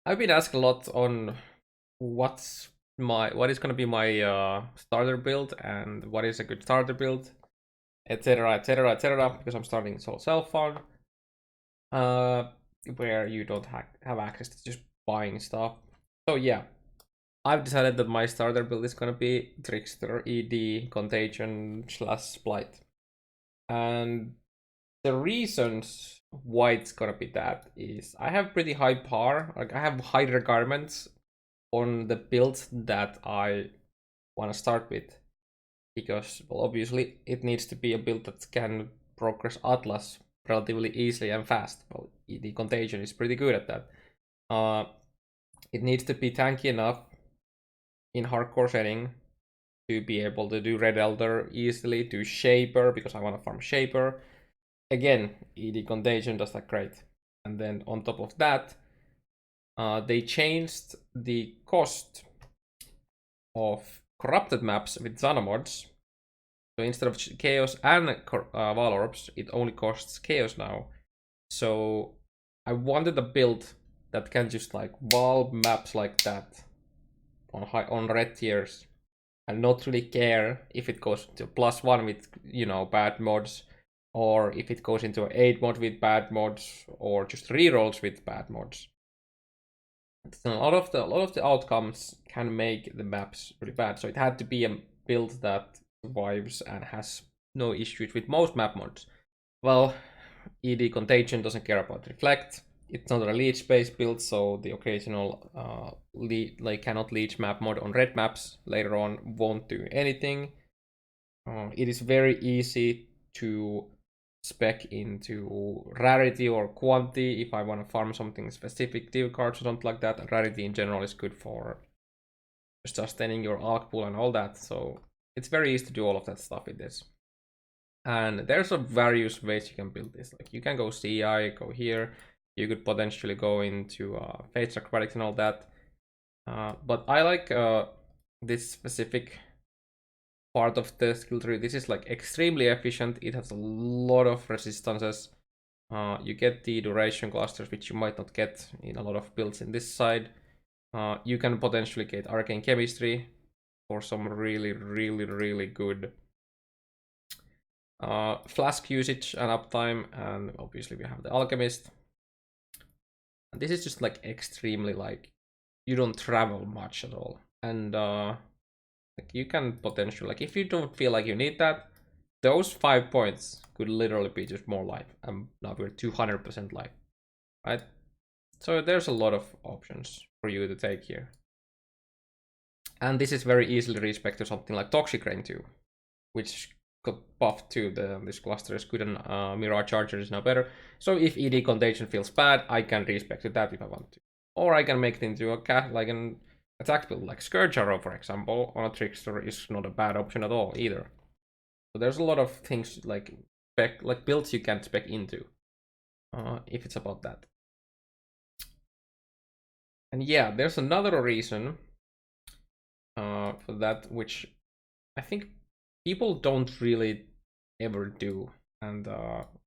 I've been asked a lot on what is gonna be my starter build and what is a good starter build, etc., etc., etc. Because I'm starting solo self fund, where you don't have access to just buying stuff. So yeah, I've decided that my starter build is gonna be Trickster, ED, Contagion / Blight, and the reasons why it's gonna be that is I have pretty high par, like I have high requirements on the build that I want to start with, because well, obviously it needs to be a build that can progress Atlas relatively easily and fast. Well, the Contagion is pretty good at that. It needs to be tanky enough in hardcore setting to be able to do Red Elder easily, do Shaper because I want to farm Shaper. Again, ED Contagion does that great. And then on top of that, they changed the cost of corrupted maps with Zana mods. So instead of Chaos and Val Orbs, it only costs Chaos now. So I wanted a build that can just like Val maps like that on red tiers and not really care if it goes to +1 with, you know, bad mods, or if it goes into an 8 mod with bad mods, or just rerolls with bad mods. So a lot of the outcomes can make the maps really bad. So it had to be a build that survives and has no issues with most map mods. Well, ED Contagion doesn't care about Reflect. It's not a leech-based build, so the occasional cannot leech map mod on red maps later on won't do anything. It is very easy to spec into rarity or quantity if I want to farm something specific, deal cards or something like that. And rarity in general is good for sustaining your alch pool and all that. So it's very easy to do all of that stuff with this. And there's various ways you can build this. Like you can go CI, go here. You could potentially go into Fates Acrobatics and all that. But I like this specific part of the skill tree. This is like extremely efficient. It has a lot of resistances. You get the duration clusters, which you might not get in a lot of builds in this side. You can potentially get arcane chemistry for some really good flask usage and uptime, and obviously we have the alchemist. And this is just like extremely like you don't travel much at all, and like you can potentially, like if you don't feel like you need that, those 5 points could literally be just more life, and now we're 200% life, right? So there's a lot of options for you to take here. And this is very easily respect to something like Toxic Rain 2, which got buffed to this cluster is good, and Mirage Charger is now better. So if ED Contagion feels bad, I can respect to that if I want to. Or I can make it into like an attack build, like Scourge Arrow, for example, on a Trickster is not a bad option at all either. So there's a lot of things like builds you can spec into, if it's about that. And yeah, there's another reason for that, which I think people don't really ever do. And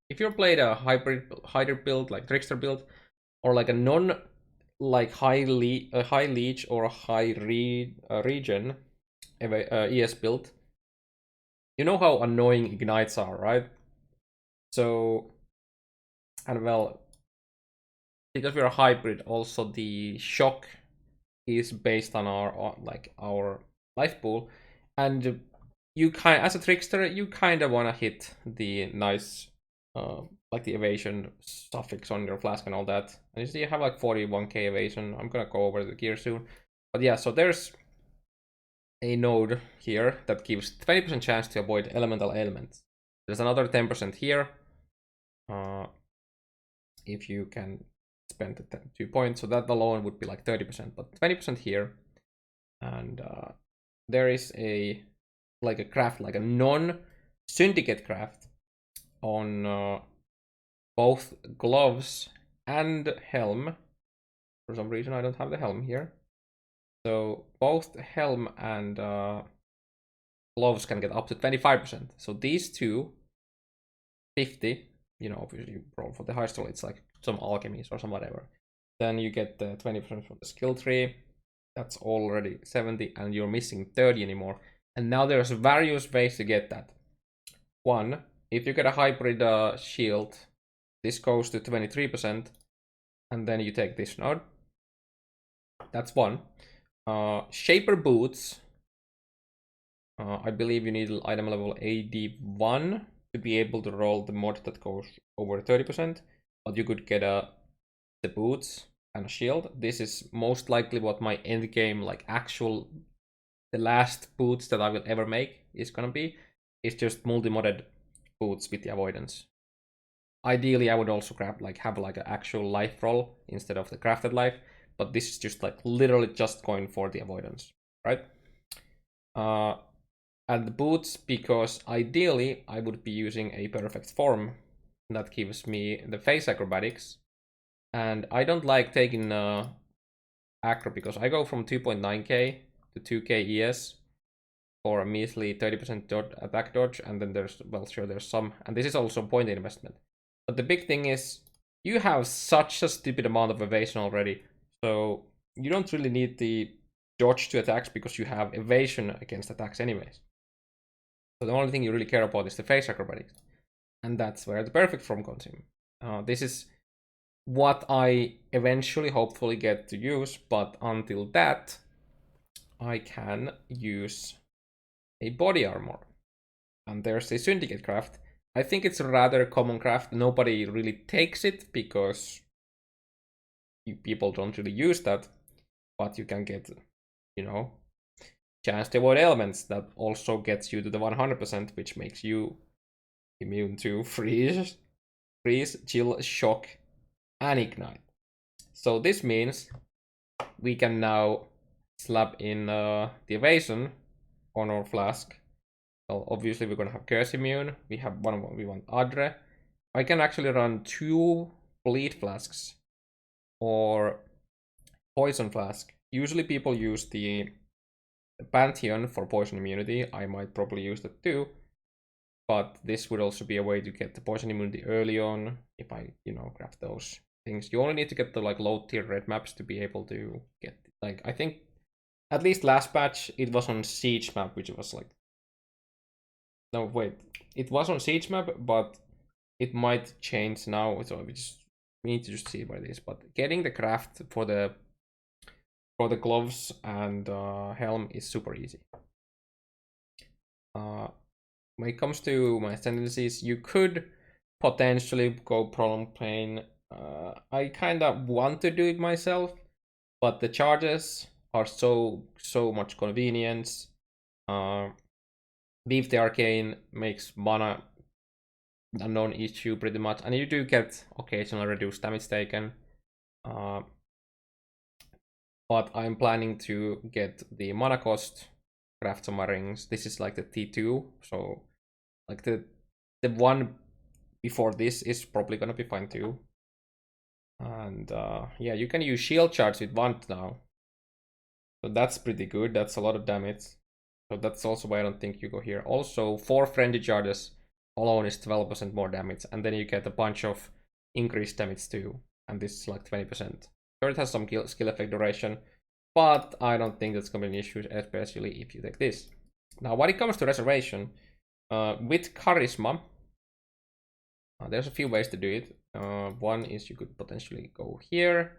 if you're played a hybrid build like Trickster build, or like a non like high leech or a high regen ES build, you know how annoying ignites are, right? So, and well, because we're a hybrid, also the shock is based on our life pool, and you as a Trickster, you kind of want to hit the nice like the evasion suffix on your flask and all that. And you see you have like 41k evasion. I'm gonna go over the gear soon, but yeah, so there's a node here that gives 20% chance to avoid elemental ailments. There's another 10% here if you can spend the 2 points, so that alone would be like 30%, but 20% here. And there is a craft, like a non-syndicate craft on both gloves and helm. For some reason I don't have the helm here. So both helm and gloves can get up to 25%. So these two, 50, you know, obviously you roll for the highest roll, it's like some alchemies or some whatever. Then you get the 20% from the skill tree. That's already 70, and you're missing 30 anymore. And now there's various ways to get that. One, if you get a hybrid shield, this goes to 23%, and then you take this node. That's one. Shaper boots. I believe you need item level 81 to be able to roll the mod that goes over 30%, but you could get the boots and a shield. This is most likely what my end game, like the last boots that I will ever make is gonna be. It's just multi-modded boots with the avoidance. Ideally, I would also have an actual life roll instead of the crafted life, but this is just like literally just going for the avoidance, right? And the boots, because ideally I would be using a perfect form that gives me the face acrobatics, and I don't like taking acro because I go from 2.9k to 2k ES for a measly 30% attack dodge, and then there's some, and this is also point investment. But the big thing is you have such a stupid amount of evasion already, so you don't really need the dodge to attacks because you have evasion against attacks anyways. So the only thing you really care about is the face acrobatics, and that's where the perfect form comes in. This is what I eventually hopefully get to use, but until that I can use a body armor. And there's a syndicate craft. I think it's a rather common craft. Nobody really takes it because people don't really use that, but you can get, chance to avoid elements that also gets you to the 100%, which makes you immune to freeze, chill, shock, and ignite. So this means we can now slap in the evasion on our flask. Well, obviously we're gonna have curse immune. We want Adre. I can actually run 2 bleed flasks or poison flask. Usually people use the Pantheon for poison immunity. I might probably use that too, but this would also be a way to get the poison immunity early on if I, craft those things. You only need to get the low tier red maps to be able to get, I think at least last patch it was on siege map, which was no, wait, it was on siege map, but it might change now, so we need to just see what it is. But getting the craft for the gloves and helm is super easy. When it comes to my tendencies, you could potentially go prolonged pain. I kind of want to do it myself, but the charges are so much convenience. Leave the Arcane makes mana a non-issue pretty much, and you do get occasional reduced damage taken. But I'm planning to get the mana cost, craft some rings. This is like the T2, so the one before this is probably gonna be fine too. And yeah, you can use shield charge with Wand now, so that's pretty good. That's a lot of damage. So that's also why I don't think you go here. Also, 4 friendly charges alone is 12% more damage, and then you get a bunch of increased damage too, and this is like 20%. Sure, it has some skill effect duration, but I don't think that's gonna be an issue, especially if you take this. Now, when it comes to reservation, with charisma, there's a few ways to do it. One is you could potentially go here.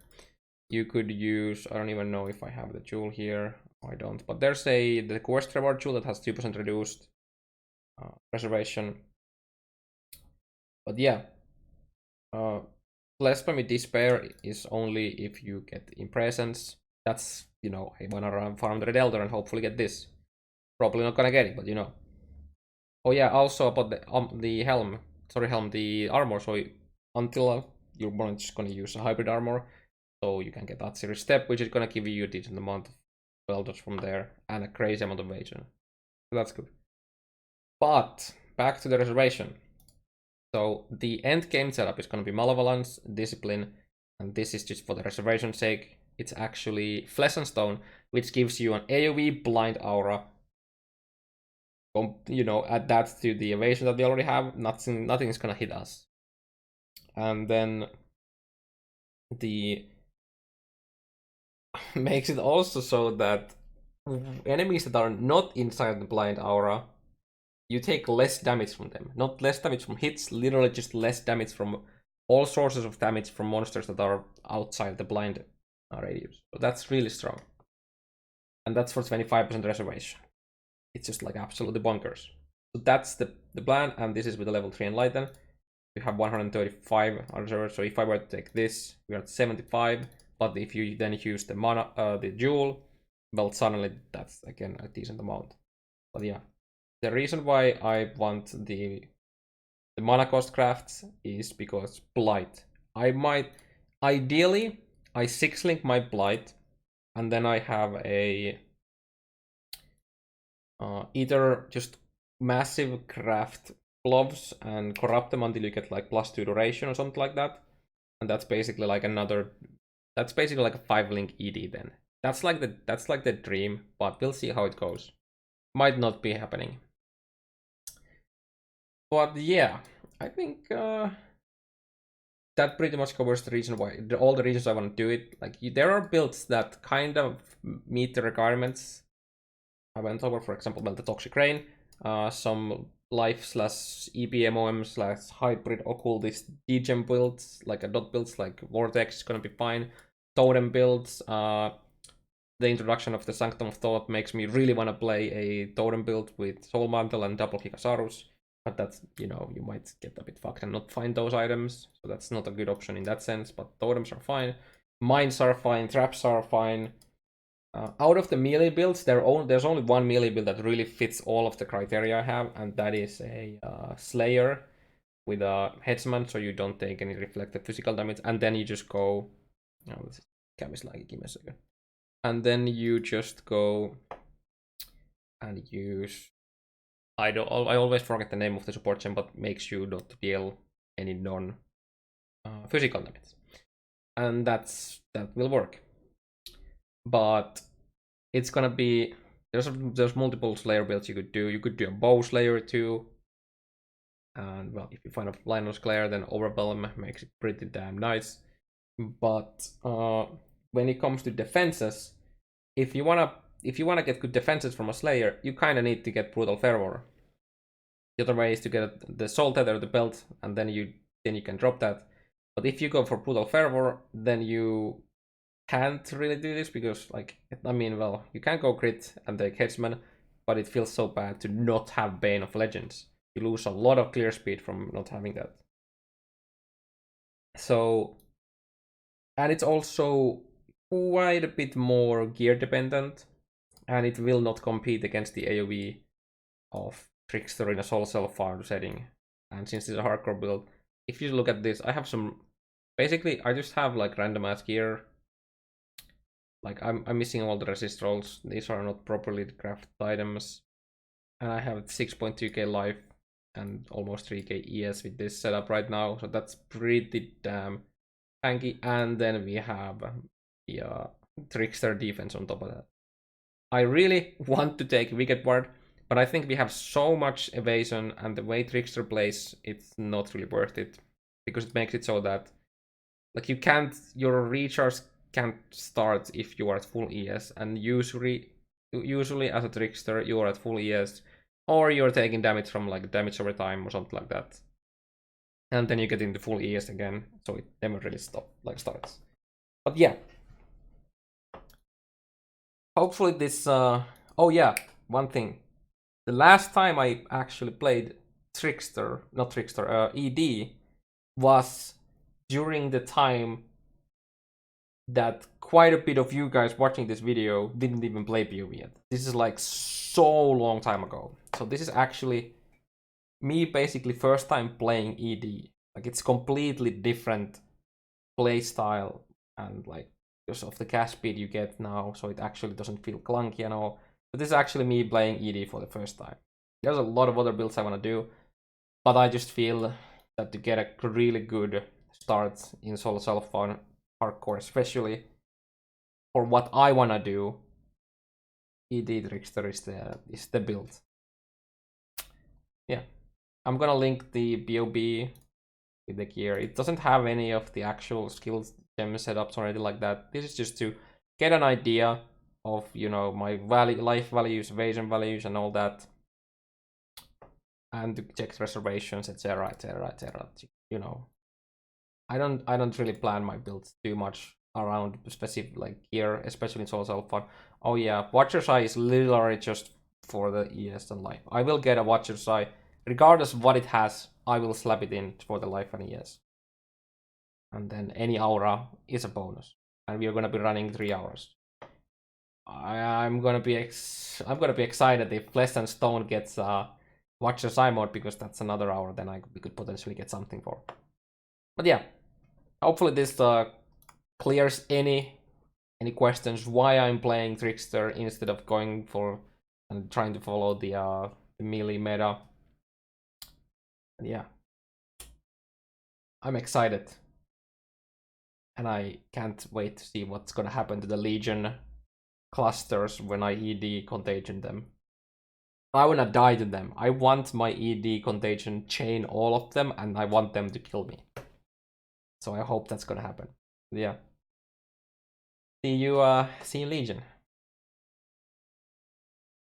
You could use, I don't even know if I have the jewel here. I don't, but there's the quest reward jewel that has 2% reduced reservation. But yeah, Blasphemy with Despair is only if you get Impressions. That's, I wanna farm the Red Elder and hopefully get this. Probably not gonna get it, but Oh yeah, also about the helm. Sorry, helm, the armor. So until you're just gonna use a hybrid armor, so you can get that series step, which is gonna give you a decent amount of welders from there and a crazy amount of evasion. So that's good. But back to the reservation. So the end game setup is gonna be Malevolence, Discipline, and this is just for the reservation's sake. It's actually Flesh and Stone, which gives you an AoE blind aura. Add that to the evasion that we already have. Nothing is gonna hit us. And then the makes it also so that enemies that are not inside the blind aura, you take less damage from them. Not less damage from hits, literally just less damage from all sources of damage from monsters that are outside the blind radius. So that's really strong. And that's for 25% reservation. It's just like absolutely bonkers. So that's the plan, and this is with the level 3 Enlighten. You have 135 on reserve, so if I were to take this, we are at 75. But if you then use the mana, the jewel, well, suddenly that's again a decent amount. But yeah, the reason why I want the mana cost crafts is because Blight. Ideally, I 6-link my Blight, and then I have a either just massive craft gloves and corrupt them until you get like +2 duration or something like that. And that's basically like that's basically like a 5-link ED then. That's like the dream, but we'll see how it goes. Might not be happening. But yeah, I think that pretty much covers the reason why, all the reasons I want to do it. Like, there are builds that kind of meet the requirements I went over, for example, the Toxic Rain, some life/EPMOM/hybrid occultist degen builds, like a dot builds, like Vortex is gonna be fine. Totem builds, the introduction of the Sanctum of Thought makes me really want to play a Totem build with Soul Mantle and double Gigasaurus. But that's, you might get a bit fucked and not find those items. So that's not a good option in that sense. But totems are fine. Mines are fine. Traps are fine. Out of the melee builds, there's only one melee build that really fits all of the criteria I have. And that is a Slayer with a Headsman. So you don't take any reflected physical damage. And then you just go... Oh, this is like, give me a second. And then you just go and use... I always forget the name of the support gem, but makes you not deal any non-physical damage, and that will work. But it's gonna be there's multiple Slayer builds you could do. You could do a Bow Slayer too, and well, if you find a Lionel Slayer, then Overwhelm makes it pretty damn nice. But when it comes to defenses, if you wanna get good defenses from a Slayer, you kind of need to get Brutal Fervor. The other way is to get the Soul Tether, the belt, and then you can drop that. But if you go for Brutal Fervor, then you can't really do this because, like, I mean, well, you can go crit and take Headsman, but it feels so bad to not have Bane of Legends. You lose a lot of clear speed from not having that. So, and it's also quite a bit more gear dependent, and it will not compete against the AoE of Trickster in a Soul Self farm setting. And since it's a hardcore build, if you look at this, I have some... Basically, I just have like random ass gear. Like, I'm missing all the resist rolls. These are not properly crafted items. And I have 6.2k life and almost 3k ES with this setup right now. So that's pretty damn tanky. And then we have the Trickster defense on top of that. I really want to take Wicked Ward, but I think we have so much evasion, and the way Trickster plays, it's not really worth it. Because it makes it so that, like, your recharge can't start if you are at full ES, and usually as a Trickster, you are at full ES, or you're taking damage from, like, damage over time or something like that. And then you get into full ES again, so it never really starts. But yeah. Hopefully this, oh yeah, one thing. The last time I actually played ED was during the time that quite a bit of you guys watching this video didn't even play POE yet. This is like so long time ago. So this is actually me basically first time playing ED. Like, it's completely different playstyle and, like, because of the cast speed you get now, so it actually doesn't feel clunky and all. But this is actually me playing ED for the first time. There's a lot of other builds I want to do, but I just feel that to get a really good start in solo self-found hardcore, especially for what I want to do, ED Trickster is the build. Yeah, I'm gonna link the BOB with the gear. It doesn't have any of the actual skills gem setups or anything like that. This is just to get an idea of, you know, my life values, evasion values, and all that, and to check reservations, etc., etc., etc. You know, I don't really plan my builds too much around specific like gear, especially in Souls Alpha. Oh yeah, Watcher's Eye is literally just for the ES and life. I will get a Watcher's Eye, regardless of what it has. I will slap it in for the life and ES, and then any aura is a bonus. And we are gonna be running 3 hours. I'm gonna be excited if Flesh and Stone gets Watcher's Eye mode, because that's another hour. Then we could potentially get something for. But yeah, hopefully this clears any questions why I'm playing Trickster instead of going for and trying to follow the melee meta. And yeah, I'm excited, and I can't wait to see what's gonna happen to the Legion clusters when I ED contagion them. I wanna die to them. I want my ED contagion chain all of them, and I want them to kill me. So I hope that's gonna happen. Yeah. See you Legion.